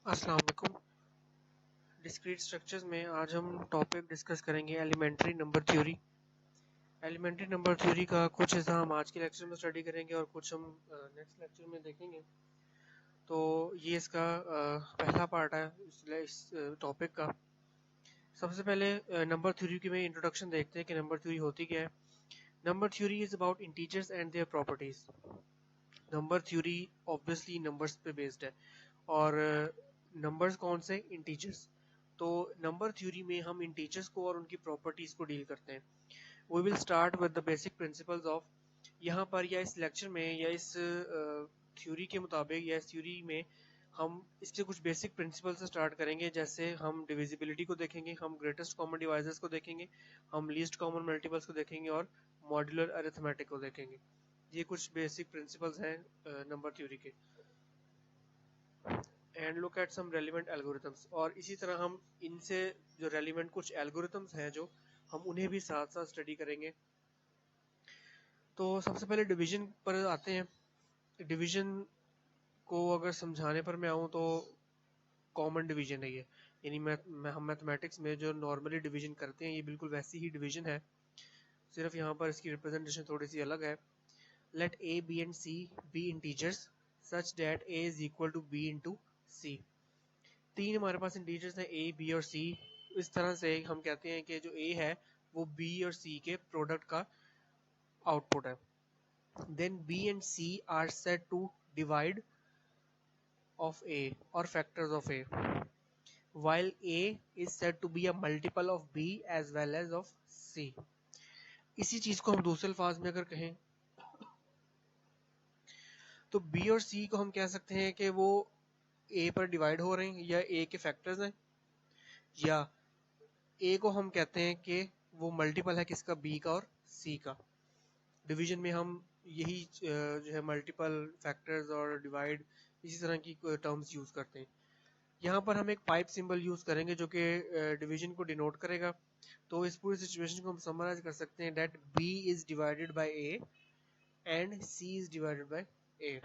अस्सलाम वालेकुम। Discrete structures में आज हम टॉपिक डिस्कस करेंगे elementary number theory. Elementary number theory का कुछ हिस्सा हम आज के लेक्चर में स्टडी करेंगे और कुछ हम नेक्स्ट लेक्चर में देखेंगे। तो ये इसका पहला पार्ट है इस टॉपिक का। सबसे पहले नंबर थ्योरी की में इंट्रोडक्शन देखते हैं कि नंबर थ्योरी होती क्या है। Number theory is about integers and their properties. Number theory obviously numbers पे बेस्ड है और नंबर्स कौन से इंटीजर्स। तो नंबर थ्योरी में हम इंटीजर्स को और उनकी प्रॉपर्टीज को डील करते हैं। We will start with the basic principles of. यहाँ पर या इस लेक्चर में या इस थ्योरी के मुताबिक या इस थ्योरी में हम इसके कुछ बेसिक प्रिंसिपल से स्टार्ट करेंगे। जैसे हम डिविजिबिलिटी को देखेंगे, हम ग्रेटेस्ट कॉमन डिवाइजर्स को देखेंगे, हम लीस्ट कॉमन मल्टीपल्स को देखेंगे और मॉड्यूलर अरिथमेटिक को देखेंगे। ये कुछ बेसिक प्रिंसिपल्स हैं नंबर थ्योरी के। And look at some relevant algorithms, और इसी तरह हम इनसे जो रेलिवेंट कुछ एल्गोरिथम्स हैं जो हम उन्हें भी साथ साथ स्टडी करेंगे। तो सबसे पहले डिवीजन पर आते हैं। डिवीजन को अगर समझाने पर मैं आऊँ तो कॉमन डिवीजन है ये, यानी हम मैथमेटिक्स में जो नॉर्मली डिवीजन करते हैं ये बिल्कुल वैसी ही डिवीजन है, सिर्फ यहाँ पर इसकी रिप्रेजेंटेशन थोड़ी सी अलग है। Let a b and c be integers such that a is equal to b into c। तीन हमारे पास इंटीजर्स हैं a b और c। इस तरह से हम कहते हैं कि जो a है वो b और c के प्रोडक्ट का आउटपुट है। Then b and c are said to divide of a or factors of a, while a is said to be a multiple of b as well as of c। इसी चीज को हम दूसरे अल्फाज में अगर कहें तो b और c को हम कह सकते हैं कि वो a पर डिवाइड हो रहे हैं या a के फैक्टर्स हैं, या a को हम कहते हैं कि वो मल्टीपल है किसका, b का और c का। डिवीजन में हम यही जो है मल्टीपल, फैक्टर्स और डिवाइड इसी तरह की टर्म्स यूज करते हैं। यहाँ पर हम एक पाइप सिंबल यूज करेंगे जो कि डिवीजन को डिनोट करेगा। तो इस पूरी सिचुएशन को हम समराइज कर सकते हैं that b is divided by a and c is divided by a।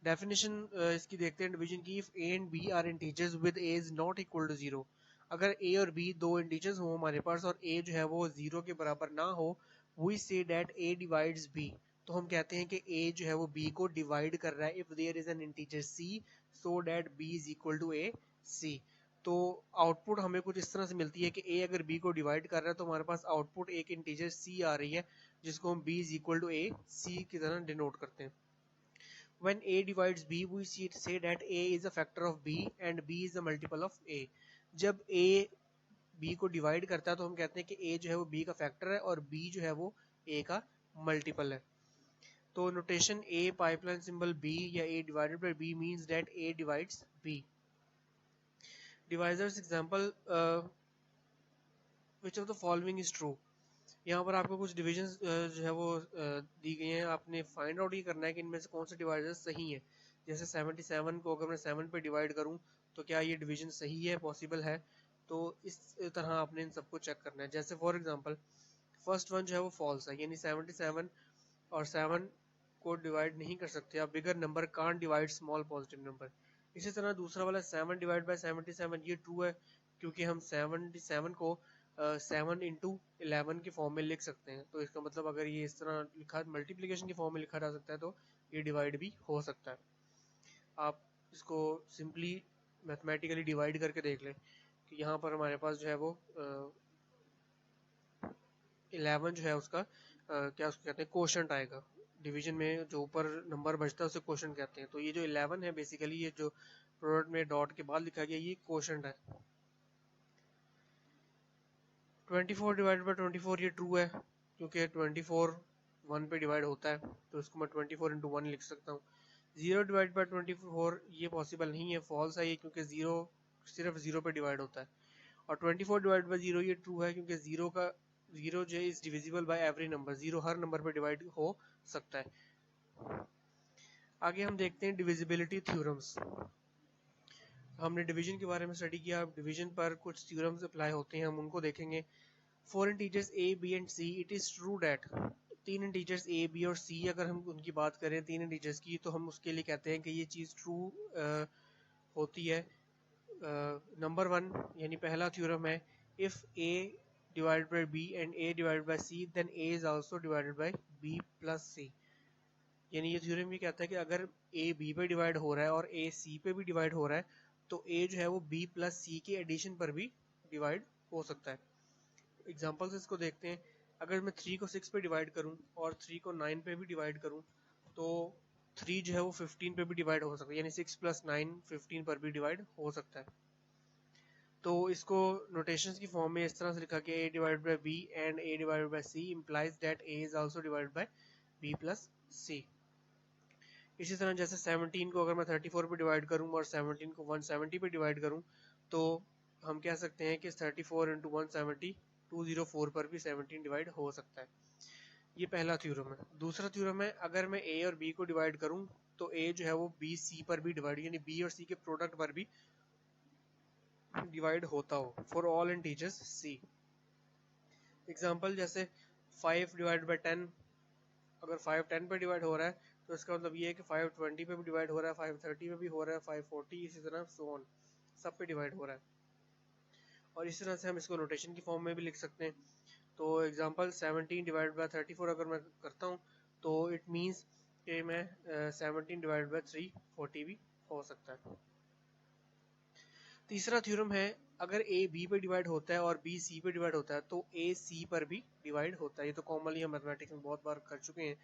Definition इसकी देखते हैं डिवीजन की। If a and b are integers with a is not equal to 0, अगर a और b दो इंटीजर्स हो हमारे पास और a जो है वो 0 के बराबर ना हो, we say that a divides b। तो हम कहते हैं कि a जो है वो b को डिवाइड कर रहा है if there is an integer c so that b is equal to a c। तो आउटपुट हमें कुछ इस तरह से मिलती है कि a अगर b को डिवाइड कर रहा है तो हमारे पास आउटपुट एक इंटीजर c आ रही है जिसको हम b is equal to a c की तरह डिनोट करते हैं। When a divides b, we say that a is a factor of b and b is a multiple of a। जब a b को डिवाइड करता है तो हम कहते हैं कि a जो है वो b का फैक्टर है और b जो है वो a का मल्टीपल है। तो notation a pipeline symbol b या a divided by b means that a divides b। Divisors example, which of the following is true. यहाँ पर आपको कुछ डिविजन जो है वो दी गई हैं, आपने फाइंड आउट ये करना है कि इनमें से कौन से डिवाइजर्स सही है। जैसे 77 को अगर मैं 7 पे डिवाइड करूँ तो क्या ये डिवीजन सही है, पॉसिबल है। तो इस तरह आपने इन सबको चेक करना है। जैसे फॉर एग्जांपल फर्स्ट वन जो है वो फॉल्स है, यानी 77 और 7 को डिवाइड नहीं कर सकते आप। Bigger number can't divide small positive number. इसी तरह दूसरा वाला 7 डिवाइड बाय 77 ये ट्रू है क्योंकि हम 77 को 7 इंटू 11 के फॉर्म में लिख सकते हैं। तो इसका मतलब अगर ये इस तरह लिखा मल्टीप्लिकेशन के फॉर्म में लिखा जा सकता है तो ये डिवाइड भी हो सकता है। आप इसको सिंपली मैथमेटिकली डिवाइड करके देख लें कि यहाँ पर हमारे पास जो है वो 11 जो है उसका क्या उसको कहते हैं, कोशंट आएगा। डिवीजन में जो ऊपर नंबर बचता है उसे कोशंट कहते हैं। तो ये जो 11 है बेसिकली ये जो प्रोडक्ट में डॉट के बाद लिखा गया ये कोशंट है। 24 डिवाइड बाई 24 ये ट्रू है क्योंकि 24 1 पे डिवाइड होता है तो इसको मैं 24 इंटू 1 लिख सकता हूँ। 0 डिवाइड बाई 24 ये पॉसिबल नहीं है, फॉल्स है ये क्योंकि 0 सिर्फ 0 पे डिवाइड होता है। और 24 डिवाइड बाई 0 ये ट्रू है क्योंकि 0 जो is divisible by every number, 0 her number पे डिवाइड हो सकता है। आगे हम देखते हैं डिविजिबिलिटी थ्योरम्स। हमने डिवीजन के बारे में स्टडी किया, अब डिवीजन पर कुछ थ्योरम्स अप्लाई होते हैं, हम उनको देखेंगे। For integers a b and c it is true that, तीन इंटीजर्स a b और c अगर हम उनकी बात करें तीन इंटीजर्स की तो हम उसके लिए कहते हैं कि ये चीज़ ट्रू होती है नंबर 1 यानी पहला थ्योरम है, if A divided by B and A divided by C then A is also divided by B plus C. यानी ये थ्योरम ये कहता है कि अगर ए बी पे डिवाइड हो रहा है और ए सी पे भी डिवाइड हो रहा है तो ए जो है वो बी प्लस सी के एडिशन पर भी डिवाइड हो सकता है। एग्जांपल से इसको देखते हैं। अगर मैं 3 को 6 पे डिवाइड करूं और 3 को 9 पे भी डिवाइड करूं तो 3 जो है वो 15 पे भी डिवाइड हो सकता है, यानी 6 प्लस 9 15 पर भी डिवाइड हो सकता है। तो इसको नोटेशंस की फॉर्म में इस तरह से लिखा कि a divided by b and a divided bye c implies that a is also divided by b plus c। इसी तरह जैसे 17 को अगर मैं 34 पे डिवाइड करूं और 17 को 170 पे डिवाइड करूं तो हम कह सकते हैं कि 34 इंटू 170 204 पर भी 17 डिवाइड हो सकता है। ये पहला थ्योरम है। दूसरा थ्योरम है, अगर मैं a और b को डिवाइड करूं तो a जो है वो b c पर भी डिवाइड, यानी b और c के प्रोडक्ट पर भी डिवाइड होता हो for all integers c। Example जैसे 5 डिवाइड बाय 10, अगर 5 10 पे डिवाइड हो रहा है तो इसका मतलब ये है कि 5 20 पे भी डिवाइड हो रहा है, 5 30 पे भी हो रहा है, 5 40 इसी तरह सो ऑन सब पे डिवाइड हो रहा है। और इस तरह से हम इसको नोटेशन की फॉर्म में भी लिख सकते हैं। तो एग्जांपल 17 डिवाइड बाय 34 अगर मैं करता हूँ तो इट मींस कि मैं 17 डिवाइड बाय 340 भी हो सकता है। तीसरा थ्योरम है, अगर ए बी पे डिवाइड होता है और बी सी पे डिवाइड होता है तो ए सी पर भी डिवाइड होता है। ये तो कॉमनली हम मैथमेटिक्स में बहुत बार कर चुके हैं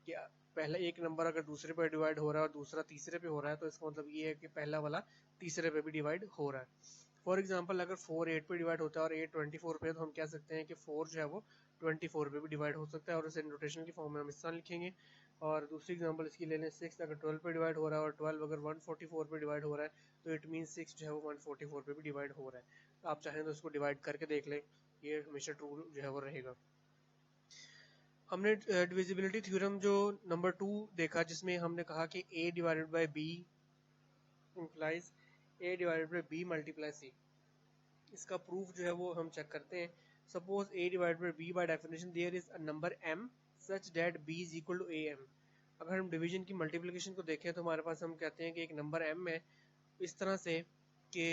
कि पहला एक नंबर अगर दूसरे पे डिवाइड हो रहा है और दूसरा तीसरे पे हो रहा है तो इसका मतलब ये है कि पहला वाला तीसरे पे भी डिवाइड हो रहा है। फॉर एग्जाम्पल अगर 4 8 पे डिवाइड होता है और 8 24 पे, तो हम कह सकते हैं कि 4 जो है वो 24 पे भी डिवाइड हो सकता है और इसे नोटेशन की फॉर्म में हम इस तरह लिखेंगे। और दूसरी एग्जांपल इसकी ले लें, 6 अगर 12 पे डिवाइड हो रहा है और 12 अगर 144 पे डिवाइड हो रहा है तो इट मीन 6 जो है वो 144 पे भी डिवाइड हो रहा है। तो आप चाहें तो इसको डिवाइड करके देख लें, ये हमेशा ट्रू जो है वो रहेगा। हमने डिविजिबिलिटी थ्योरम जो नंबर 2 देखा जिसमें हमने कहा कि a divided by b implies a divided by b multiply c। इसका प्रूफ जो है वो हम चेक करते हैं। Suppose a divided by b by definition there is a number m such that b is equal to am। अगर हम division की मल्टीप्लिकेशन को देखें तो हमारे पास हम कहते हैं कि एक नंबर m है इस तरह से कि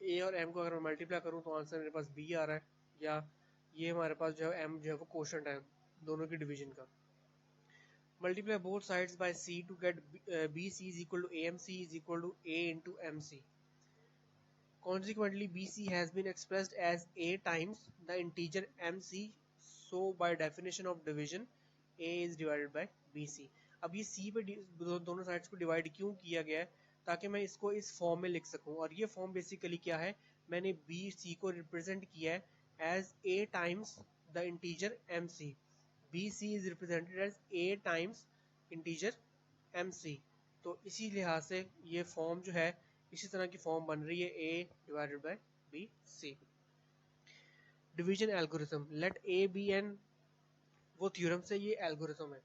a और m को अगर मैं मल्टीप्लाई करूं तो आंसर मेरे पास b आ रहा है, या ये हमारे पास जो है m जो है वो कोशेंट है दोनों की डिवीजन का। Multiply both sides by c to get bc is equal to amc is equal to a into mc। Consequently, BC has been expressed as a times the integer MC, so by definition of division, A is divided by BC। अब ये C पे दोनों sides को divide क्यों किया गया है, ताकि मैं इसको इस फॉर्म में लिख सकूं। और ये फॉर्म बेसिकली क्या है, मैंने BC को रिप्रेजेंट किया है as A times the integer MC। BC is represented as A times integer MC। तो इसी लिहाज से ये फॉर्म जो है इसी तरह की फॉर्म बन रही है a divided by b c। Division algorithm, let a be an, वो थ्योरम से ये एल्गोरिथम है।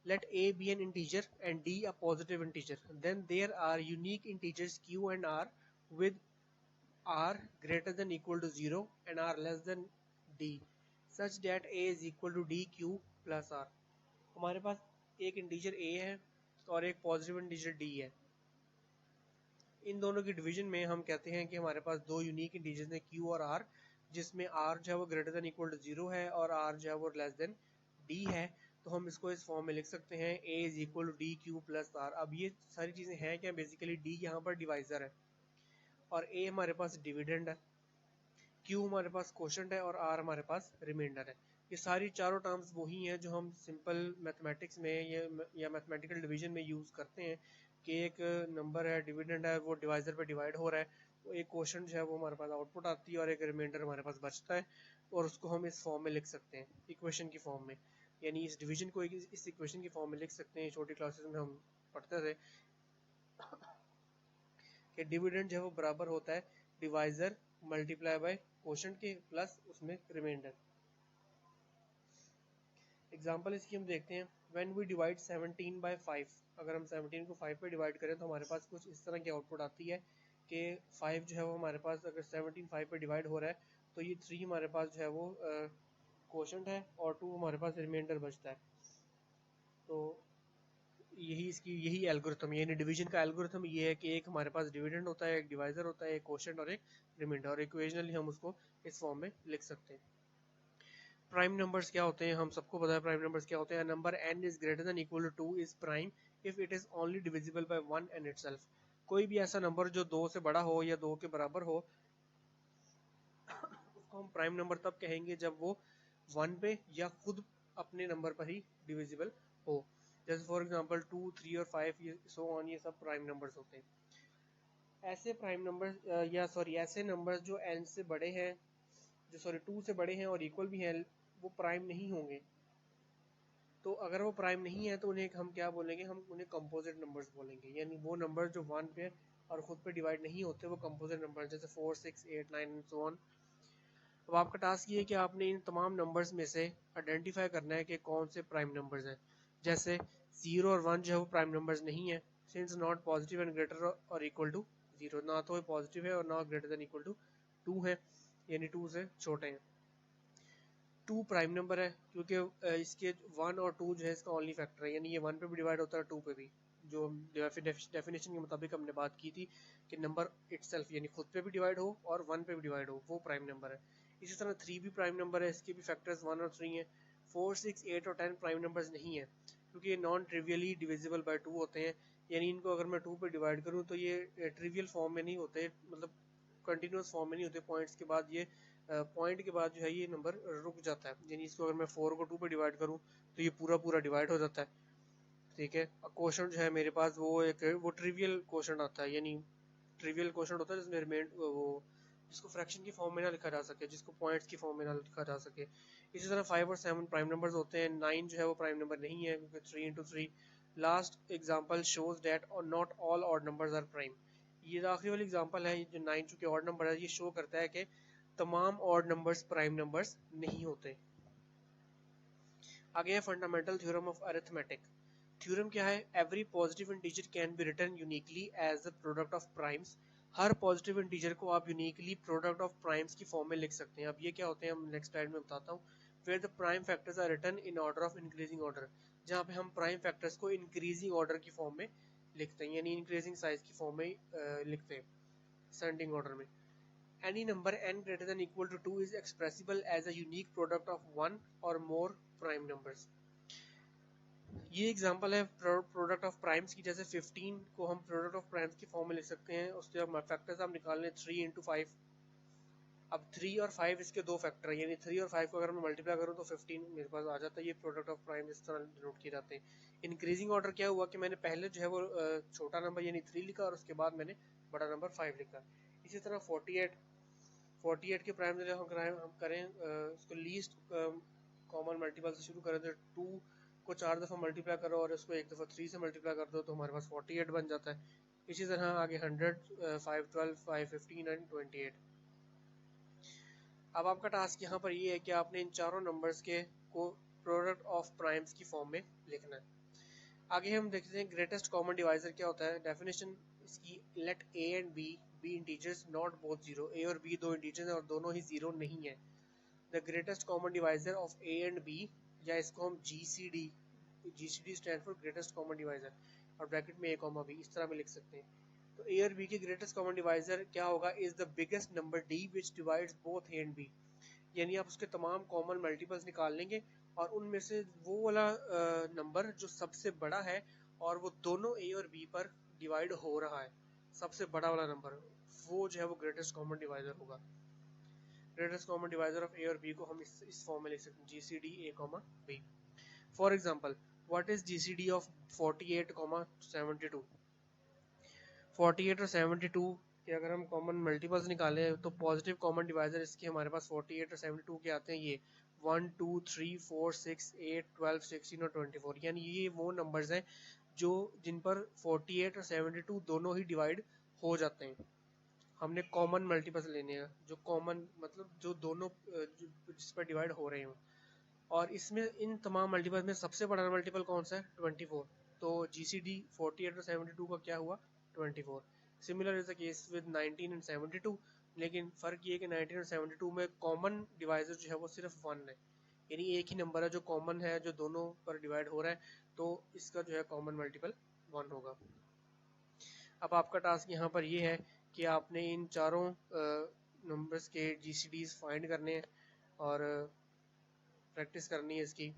Let a be an integer and d a positive integer, then there are unique integers q and r with r greater than equal to 0 and r less than d such that a is equal to dq plus r। हमारे पास एक integer a है और एक positive integer d है। इन दोनों की division में हम कहते हैं कि हमारे पास दो यूनिक इंटीजर्स हैं q और r, जिसमें r जो है वो ग्रेटर देन इक्वल टू 0 है और r जो है वो लेस देन d है। तो हम इसको इस फॉर्म में लिख सकते हैं a is equal to d q plus r। अब ये सारी चीज़ें हैं क्या, बेसिकली d यहाँ पर डिवाइजर है और a हमारे पास डिविडेंड है, q हमारे पास कोशेंट है और r हमारे पास रिमाइंडर है। ये सारी चारों टर्म्स वही हैं जो हम सिंपल मैथमेटिक्स में या मैथमेटिकल डिवीजन में यूज़ करते हैं कि एक नंबर है डिविडेंड है वो डिवाइजर पे डिवाइड हो रहा है, तो एक क्वोशंट जो है वो हमारे पास आउटपुट आती है और एक रिमाइंडर हमारे पास बचता है और उसको हम इस फॉर्म में लिख सकते हैं इक्वेशन की फॉर्म में। यानी इस डिवीजन को इस इक्वेशन की फॉर्म में लिख सकते हैं। छोटी क्लासेस में हम पढ़ते थे कि डिविडेंड जो है वो बराबर होता है डिवाइजर मल्टीप्लाई बाय क्वोशंट के प्लस उसमें रिमाइंडर। एग्जाम्पल इसकी हम देखते हैं। व्हेन वी डिवाइड 17 बाय 5, अगर हम 17 को 5 पे डिवाइड करें तो हमारे पास कुछ इस तरह की आउटपुट आती है कि 5 जो है वो हमारे पास अगर 17 5 पे डिवाइड हो रहा है तो ये 3 हमारे पास जो है वो क्वोशंट है और 2 हमारे पास रिमाइंडर बचता है। तो यही एल्गोरिथम, यानी डिवीजन का एल्गोरिथम ये है कि एक हमारे पास डिविडेंड होता है, एक डिवाइजर होता है, एक कोशेंट और एक रिमाइंडर, और इक्वेशनली हम उसको इस फॉर्म में लिख सकते हैं। प्राइम नंबर्स क्या होते हैं, हम सबको पता है प्राइम नंबर्स क्या होते हैं। Number n is greater than equal to 2 is prime if it is only divisible by 1 and itself. कोई भी ऐसा नंबर जो 2 से बड़ा हो या 2 के बराबर हो, उसको हम प्राइम नंबर तब कहेंगे जब वो 1 पे या खुद अपने नंबर पर ही डिविजिबल हो। जैसे फॉर एग्जांपल 2, 3 और 5 ये सो ऑन, ये सब प्राइम नंबर्स होते हैं। ऐसे प्राइम नंबर या सॉरी ऐसे नंबर्स जो n से बड़े हैं, जो सॉरी 2 से बड़े हैं और इक्वल भी हैं, वो प्राइम नहीं होंगे। तो अगर वो प्राइम नहीं है तो उन्हें हम क्या बोलेंगे, हम उन्हें कंपोजिट नंबर्स बोलेंगे, यानी वो नंबर जो 1 पे और खुद पे डिवाइड नहीं होते वो कंपोजिट नंबर, जैसे 4, 6, 8, 9 एंड सो ऑन। अब आपका टास्क ये है कि आपने इन तमाम नंबर्स में से आइडेंटिफाई करना है कि कौन से प्राइम नंबर्स हैं। जैसे 0 और 1 जो है वो प्राइम नंबर्स नहीं है, since not positive and greater और इक्वल टू 0, ना तो पॉजिटिव है और ना ग्रेटर देन इक्वल टू 2 है, यानी 2 से छोटे हैं। 2 प्राइम नंबर है क्योंकि इसके 1 और 2 जो है इसका ओनली फैक्टर है, यानी ये 1 पे भी डिवाइड होता है 2 पे भी, जो डेफिनेशन के मुताबिक हमने बात की थी कि नंबर इटसेल्फ यानी खुद पे भी डिवाइड हो और 1 पे भी डिवाइड हो, वो प्राइम नंबर है। इसी तरह 3 भी प्राइम नंबर है, इसके भी फैक्टर्स 1 और 3 हैं। 4, 6, 8 और 10 प्राइम नंबर्स नहीं है क्योंकि ये नॉन ट्रिवियली डिविजिबल बाय 2 होते हैं, यानी इनको अगर मैं 2 पे डिवाइड करूँ तो ये ट्रिवियल फॉर्म में नहीं होते, मतलब कंटिन्यूस फॉर्म में नहीं होते, पॉइंट्स के बाद ये पॉइंट के बाद जो है ये नंबर रुक जाता है, यानी इसको अगर मैं 4 को 2 पे डिवाइड करूँ तो ये पूरा पूरा डिवाइड हो जाता है। ठीक है, क्वेश्चन जो है मेरे पास वो ट्रिवियल क्वेश्चन आता है, यानी ट्रिवियल क्वेश्चन होता है जिसमें रिमेंड वो जिसको फ्रैक्शन की फॉर्म में ना लिखा जा सके, जिसको पॉइंट्स की फॉर्म में ना लिखा जा सके। इसी तरह 5 और 7 प्राइम नंबर्स होते हैं। 9 जो है वो प्राइम नंबर नहीं है क्योंकि 3 into 3। Last example shows that और not all odd numbers are prime. ये आखिरी वाली एग्जाम्पल है, जो 9 चूंकि ऑड नंबर है, ये शो करता है कि तमाम ऑड नंबर्स प्राइम नंबर्स नहीं होते। आगे है fundamental theorem of arithmetic. Theorem क्या है, every positive integer can be written uniquely as the product of primes. हर पॉजिटिव इंटीजर को आप यूनिकली प्रोडक्ट ऑफ प्राइम्स की फॉर्म में लिख सकते हैं। अब ये क्या होते हैं हम नेक्स्ट स्लाइड में बताता हूँ। Where the prime factors are written in order of increasing order, जहाँ पे हम प्राइम फैक्टर्स को इंक्रीजिंग ऑर्डर की फॉर्म में लिखते हैं, यानी इंक्रीजिंग साइज की फॉर्म में लिखते हैं, असेंडिंग ऑर्डर में। Any number n greater than equal to 2 is expressible as a unique product of one or more prime numbers. ये एग्जांपल है प्रोडक्ट ऑफ प्राइम्स की, जैसे 15 को हम प्रोडक्ट ऑफ प्राइम्स की फॉर्म में लिख सकते हैं। उसके अब फैक्टर्स हम निकाल लें 3 इंटू 5। अब 3 और 5 इसके दो फैक्टर हैं, यानी 3 और 5 को अगर मैं मल्टीप्लाई करूँ तो 15 मेरे पास आ जाता है। ये प्रोडक्ट ऑफ प्राइम इस तरह डिनोट किए जाते हैं। इंक्रीजिंग ऑर्डर क्या हुआ कि मैंने पहले जो है वो छोटा नंबर यानी 3 लिखा और उसके बाद मैंने बड़ा नंबर 5 लिखा। इसी तरह 48 के प्राइम जो हम करें उसको लीस्ट कॉमन मल्टीपल से शुरू करें तो 2 को 4 दफ़ा मल्टीप्लाई करो और उसको एक दफ़ा 3 से मल्टीप्लाई कर दो तो हमारे पास 48 बन जाता है। इसी तरह आगे 100, 5, 12, 5, 15 एंड 28। अब आपका टास्क यहाँ पर ये है कि आपने इन चारों नंबर्स के को प्रोडक्ट ऑफ प्राइम्स की फॉर्म में लिखना है। आगे हम देखते हैं ग्रेटेस्ट कॉमन डिवाइजर क्या होता है। डेफिनेशन इसकी, let A and B be integers not both zero. A और बी दो इंटीजर्स हैं और दोनों ही जीरो नहीं है। The greatest common divisor of a and b, या इसको हम GCD stand for greatest common divisor, और ब्रैकेट में ए कॉमा बी इस तरह में लिख सकते हैं। तो ए और बी के ग्रेटेस्ट कॉमन डिवाइजर क्या होगा, is the biggest number d which divides both a and b, यानी आप उसके तमाम कॉमन मल्टीपल्स निकाल लेंगे और उनमें से वो वाला नंबर जो सबसे बड़ा है और वो दोनों ए और बी पर डिवाइड हो रहा है, सबसे बड़ा वाला नंबर, वो जो है वो ग्रेटेस्ट कॉमन डिवाइजर होगा। ग्रेटेस्ट कॉमन डिवाइजर ऑफ ए और बी को हम इस फॉर्म में लिख सकते हैं, G C D A comma B. For example, what is G C D of 48, 72? 48 और 72 के अगर हम कॉमन मल्टीपल्स निकालें तो पॉजिटिव कॉमन डिवाइजर इसके हमारे पास 48 और 72 के आते हैं, ये 1, 2, 3, 4, 6, 8, 12, 16 और 24, यानी ये वो नंबर्स हैं जो जिन पर 48 और 72 दोनों ही डिवाइड हो जाते हैं। हमने कॉमन मल्टीपल्स लेने हैं, जो कॉमन मतलब जो दोनों जिस पर डिवाइड हो रहे हों, और इसमें इन तमाम मल्टीपल में सबसे बड़ा मल्टीपल कौन सा है, 24। तो जी सी डी 48 और 72 का क्या हुआ, 24। Similar is the case with 19 and 72, लेकिन फ़र्क ये कि 19 और 72 में कॉमन डिवाइजर जो है वो सिर्फ 1 है, यानी एक ही नंबर है जो कॉमन है, जो दोनों पर डिवाइड हो रहा है। तो इसका जो है कॉमन मल्टीपल 1 होगा। अब आपका टास्क यहाँ पर ये है कि आपने इन चारों नंबर्स के GCDs फाइंड करने हैं और प्रैक्टिस करनी है इसकी।